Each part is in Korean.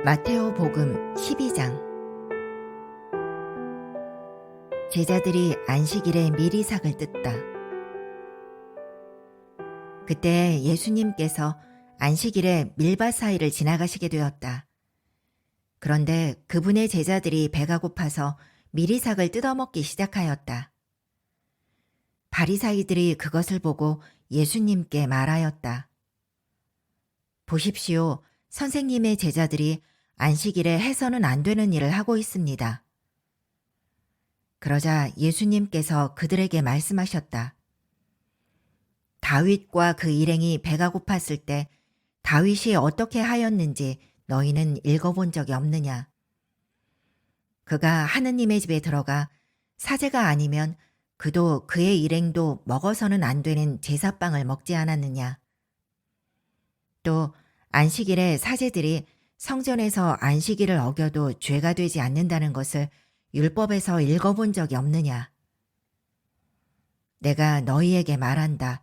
마테오복음 12장. 제자들이 안식일에 미리삭을 뜯다. 그때 예수님께서 안식일에 밀밭 사이를 지나가시게 되었다. 그런데 그분의 제자들이 배가 고파서 미리삭을 뜯어먹기 시작하였다. 바리사이들이 그것을 보고 예수님께 말하였다. 보십시오. 선생님의 제자들이 안식일에 해서는 안 되는 일을 하고 있습니다. 그러자 예수님께서 그들에게 말씀하셨다. 다윗과 그 일행이 배가 고팠을 때 다윗이 어떻게 하였는지 너희는 읽어본 적이 없느냐? 그가 하느님의 집에 들어가 사제가 아니면 그도 그의 일행도 먹어서는 안 되는 제사빵을 먹지 않았느냐? 또 안식일에 사제들이 성전에서 안식일을 어겨도 죄가 되지 않는다는 것을 율법에서 읽어본 적이 없느냐? 내가 너희에게 말한다.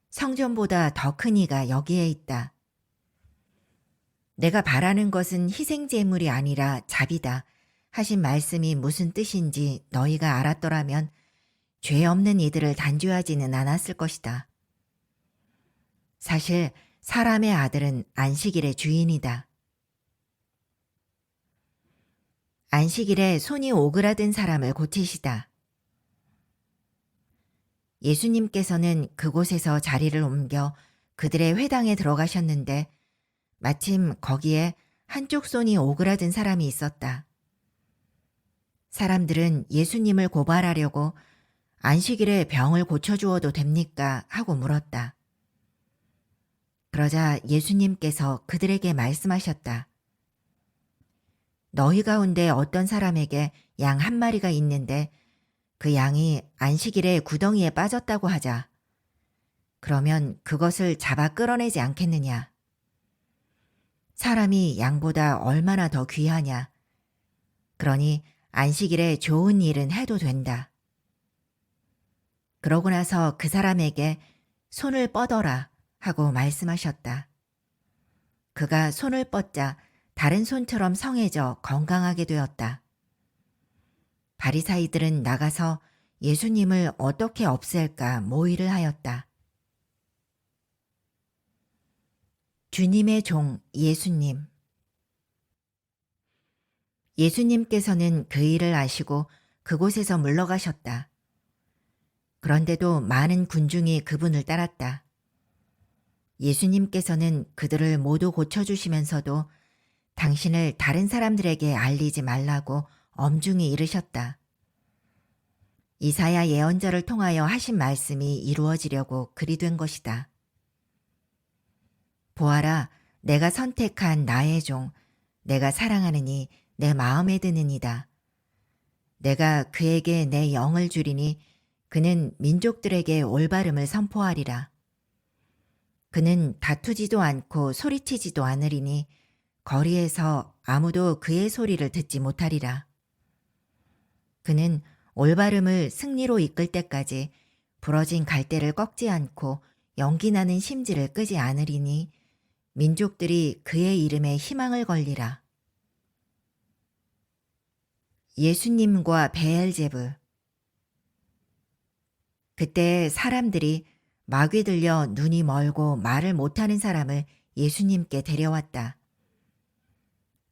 성전보다 더 큰 이가 여기에 있다. 내가 바라는 것은 희생제물이 아니라 자비다 하신 말씀이 무슨 뜻인지 너희가 알았더라면 죄 없는 이들을 단죄하지는 않았을 것이다. 사실 사람의 아들은 안식일의 주인이다. 안식일에 손이 오그라든 사람을 고치시다. 예수님께서는 그곳에서 자리를 옮겨 그들의 회당에 들어가셨는데 마침 거기에 한쪽 손이 오그라든 사람이 있었다. 사람들은 예수님을 고발하려고 안식일에 병을 고쳐주어도 됩니까? 하고 물었다. 그러자 예수님께서 그들에게 말씀하셨다. 너희 가운데 어떤 사람에게 양 한 마리가 있는데 그 양이 안식일에 구덩이에 빠졌다고 하자. 그러면 그것을 잡아 끌어내지 않겠느냐? 사람이 양보다 얼마나 더 귀하냐? 그러니 안식일에 좋은 일은 해도 된다. 그러고 나서 그 사람에게 손을 뻗어라 하고 말씀하셨다. 그가 손을 뻗자 다른 손처럼 성해져 건강하게 되었다. 바리사이들은 나가서 예수님을 어떻게 없앨까 모의를 하였다. 주님의 종 예수님. 예수님께서는 그 일을 아시고 그곳에서 물러가셨다. 그런데도 많은 군중이 그분을 따랐다. 예수님께서는 그들을 모두 고쳐주시면서도 당신을 다른 사람들에게 알리지 말라고 엄중히 이르셨다. 이사야 예언자를 통하여 하신 말씀이 이루어지려고 그리 된 것이다. 보아라, 내가 선택한 나의 종, 내가 사랑하느니 내 마음에 드느니다. 내가 그에게 내 영을 주리니 그는 민족들에게 올바름을 선포하리라. 그는 다투지도 않고 소리치지도 않으리니 거리에서 아무도 그의 소리를 듣지 못하리라. 그는 올바름을 승리로 이끌 때까지 부러진 갈대를 꺾지 않고 연기나는 심지를 끄지 않으리니 민족들이 그의 이름에 희망을 걸리라. 예수님과 베엘제불. 그때 사람들이 마귀 들려 눈이 멀고 말을 못하는 사람을 예수님께 데려왔다.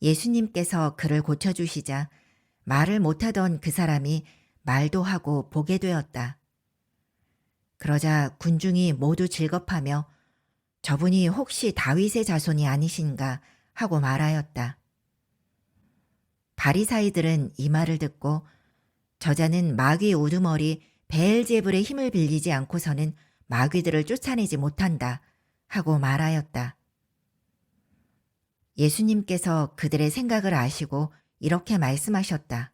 예수님께서 그를 고쳐주시자 말을 못하던 그 사람이 말도 하고 보게 되었다. 그러자 군중이 모두 즐겁하며 저분이 혹시 다윗의 자손이 아니신가 하고 말하였다. 바리사이들은 이 말을 듣고 저자는 마귀 우두머리 베엘제불의 힘을 빌리지 않고서는 마귀들을 쫓아내지 못한다 하고 말하였다. 예수님께서 그들의 생각을 아시고 이렇게 말씀하셨다.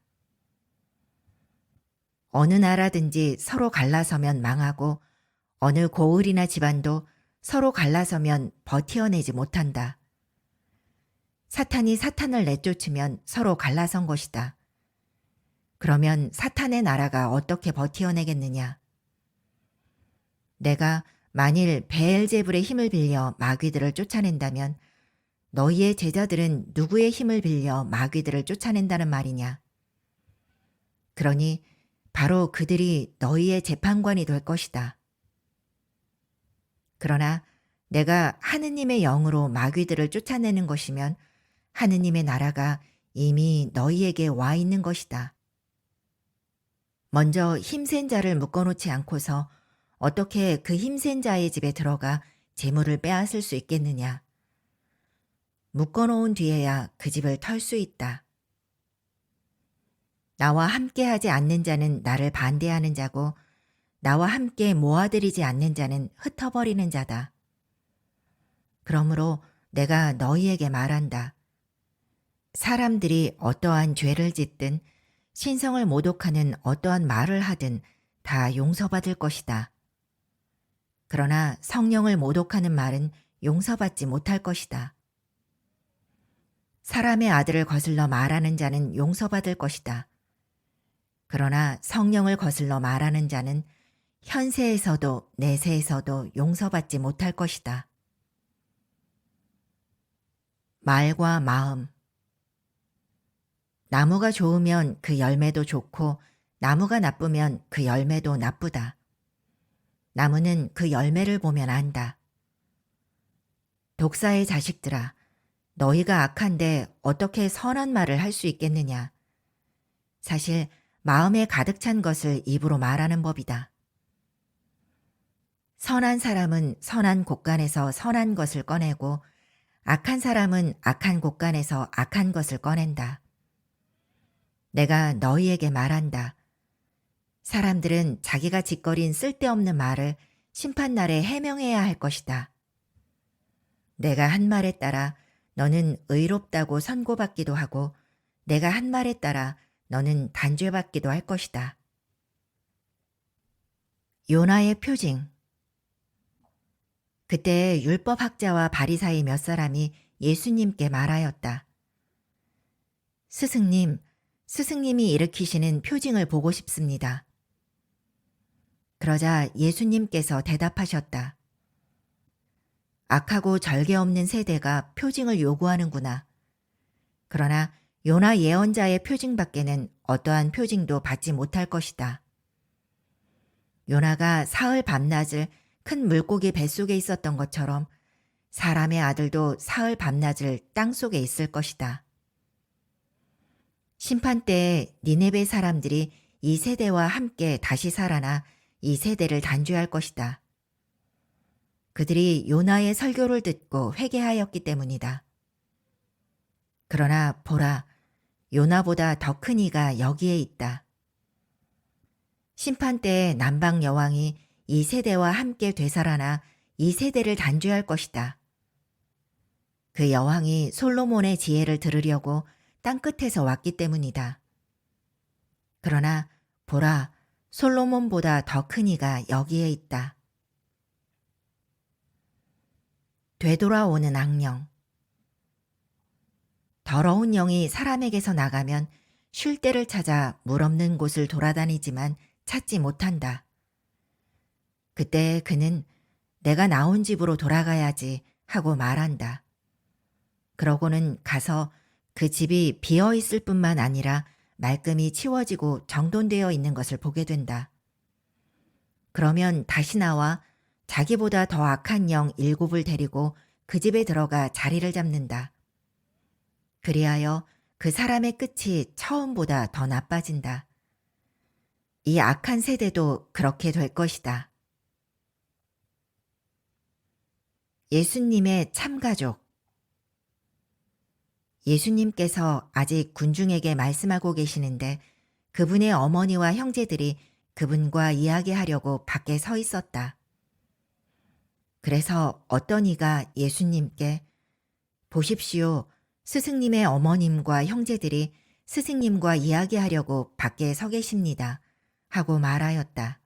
어느 나라든지 서로 갈라서면 망하고 어느 고을이나 집안도 서로 갈라서면 버티어내지 못한다. 사탄이 사탄을 내쫓으면 서로 갈라선 것이다. 그러면 사탄의 나라가 어떻게 버티어내겠느냐? 내가 만일 베엘제불의 힘을 빌려 마귀들을 쫓아낸다면 너희의 제자들은 누구의 힘을 빌려 마귀들을 쫓아낸다는 말이냐? 그러니 바로 그들이 너희의 재판관이 될 것이다. 그러나 내가 하느님의 영으로 마귀들을 쫓아내는 것이면 하느님의 나라가 이미 너희에게 와 있는 것이다. 먼저 힘센 자를 묶어놓지 않고서 어떻게 그 힘센 자의 집에 들어가 재물을 빼앗을 수 있겠느냐? 묶어놓은 뒤에야 그 집을 털 수 있다. 나와 함께하지 않는 자는 나를 반대하는 자고 나와 함께 모아들이지 않는 자는 흩어버리는 자다. 그러므로 내가 너희에게 말한다. 사람들이 어떠한 죄를 짓든 신성을 모독하는 어떠한 말을 하든 다 용서받을 것이다. 그러나 성령을 모독하는 말은 용서받지 못할 것이다. 사람의 아들을 거슬러 말하는 자는 용서받을 것이다. 그러나 성령을 거슬러 말하는 자는 현세에서도 내세에서도 용서받지 못할 것이다. 말과 마음. 나무가 좋으면 그 열매도 좋고 나무가 나쁘면 그 열매도 나쁘다. 나무는 그 열매를 보면 안다. 독사의 자식들아, 너희가 악한데 어떻게 선한 말을 할 수 있겠느냐? 사실 마음에 가득 찬 것을 입으로 말하는 법이다. 선한 사람은 선한 곳간에서 선한 것을 꺼내고 악한 사람은 악한 곳간에서 악한 것을 꺼낸다. 내가 너희에게 말한다. 사람들은 자기가 짓거린 쓸데없는 말을 심판날에 해명해야 할 것이다. 내가 한 말에 따라 너는 의롭다고 선고받기도 하고 내가 한 말에 따라 너는 단죄받기도 할 것이다. 요나의 표징. 그때 율법학자와 바리사의 몇 사람이 예수님께 말하였다. 스승님, 스승님이 일으키시는 표징을 보고 싶습니다. 그러자 예수님께서 대답하셨다. 악하고 절개 없는 세대가 표징을 요구하는구나. 그러나 요나 예언자의 표징밖에는 어떠한 표징도 받지 못할 것이다. 요나가 사흘 밤낮을 큰 물고기 뱃속에 있었던 것처럼 사람의 아들도 사흘 밤낮을 땅속에 있을 것이다. 심판 때에 니네베 사람들이 이 세대와 함께 다시 살아나 이 세대를 단죄할 것이다. 그들이 요나의 설교를 듣고 회개하였기 때문이다. 그러나 보라, 요나보다 더 큰 이가 여기에 있다. 심판 때에 남방 여왕이 이 세대와 함께 되살아나 이 세대를 단죄할 것이다. 그 여왕이 솔로몬의 지혜를 들으려고 땅끝에서 왔기 때문이다. 그러나 보라, 솔로몬보다 더 큰 이가 여기에 있다. 되돌아오는 악령. 더러운 영이 사람에게서 나가면 쉴 데를 찾아 물 없는 곳을 돌아다니지만 찾지 못한다. 그때 그는 내가 나온 집으로 돌아가야지 하고 말한다. 그러고는 가서 그 집이 비어 있을 뿐만 아니라 말끔히 치워지고 정돈되어 있는 것을 보게 된다. 그러면 다시 나와 자기보다 더 악한 영 7을 데리고 그 집에 들어가 자리를 잡는다. 그리하여 그 사람의 끝이 처음보다 더 나빠진다. 이 악한 세대도 그렇게 될 것이다. 예수님의 참가족. 예수님께서 아직 군중에게 말씀하고 계시는데 그분의 어머니와 형제들이 그분과 이야기하려고 밖에 서 있었다. 그래서 어떤 이가 예수님께 보십시오, 스승님의 어머님과 형제들이 스승님과 이야기하려고 밖에 서 계십니다. 하고 말하였다.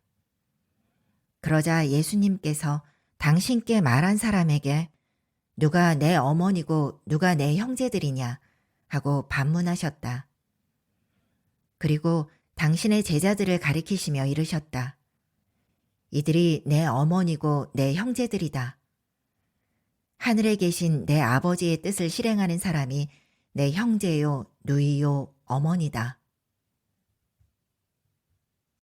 그러자 예수님께서 당신께 말한 사람에게 누가 내 어머니고 누가 내 형제들이냐 하고 반문하셨다. 그리고 당신의 제자들을 가리키시며 이르셨다. 이들이 내 어머니고 내 형제들이다. 하늘에 계신 내 아버지의 뜻을 실행하는 사람이 내 형제요, 누이요, 어머니다.